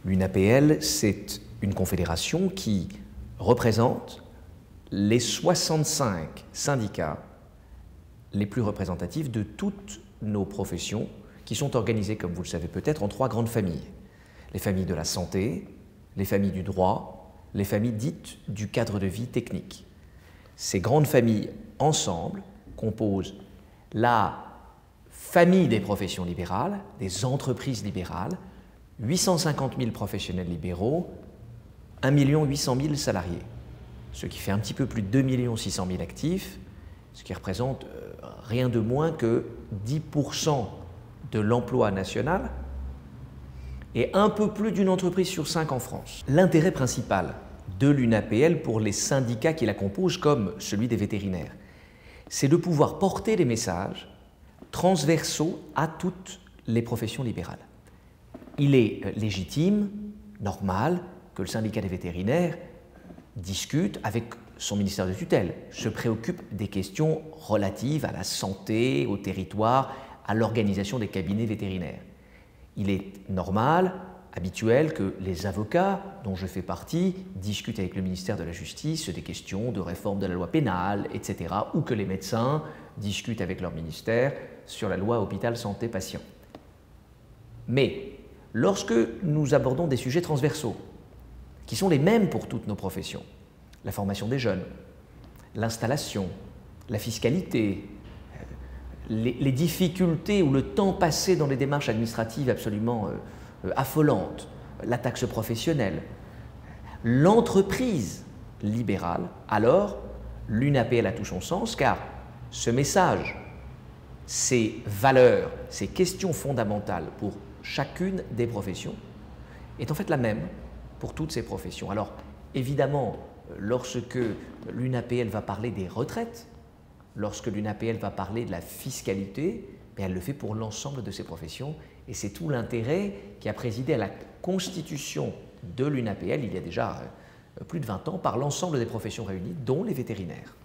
L'UNAPL, c'est une confédération qui représente les 65 syndicats les plus représentatifs de toutes nos professions qui sont organisées, comme vous le savez peut-être, en 3 grandes familles. Les familles de la santé, les familles du droit, les familles dites du cadre de vie technique. Ces grandes familles, ensemble, composent la famille des professions libérales, des entreprises libérales, 850 000 professionnels libéraux, 1 800 000 salariés, ce qui fait un petit peu plus de 2 600 000 actifs, ce qui représente rien de moins que 10% de l'emploi national et un peu plus d'une entreprise sur 5 en France. L'intérêt principal de l'UNAPL pour les syndicats qui la composent, comme celui des vétérinaires, c'est de pouvoir porter des messages transversaux à toutes les professions libérales. Il est légitime, normal, que le syndicat des vétérinaires discute avec son ministère de tutelle, se préoccupe des questions relatives à la santé, au territoire, à l'organisation des cabinets vétérinaires. Il est normal, habituel, que les avocats, dont je fais partie, discutent avec le ministère de la Justice des questions de réforme de la loi pénale, etc., ou que les médecins discutent avec leur ministère sur la loi hôpital santé patient. Mais lorsque nous abordons des sujets transversaux, qui sont les mêmes pour toutes nos professions, la formation des jeunes, l'installation, la fiscalité, les difficultés ou le temps passé dans les démarches administratives absolument affolantes, la taxe professionnelle, l'entreprise libérale, alors l'UNAPL a tout son sens, car ce message, ces valeurs, ces questions fondamentales pour chacune des professions est en fait la même pour toutes ces professions. Alors évidemment, lorsque l'UNAPL va parler des retraites, lorsque l'UNAPL va parler de la fiscalité, elle le fait pour l'ensemble de ces professions et c'est tout l'intérêt qui a présidé à la constitution de l'UNAPL il y a déjà plus de 20 ans par l'ensemble des professions réunies, dont les vétérinaires.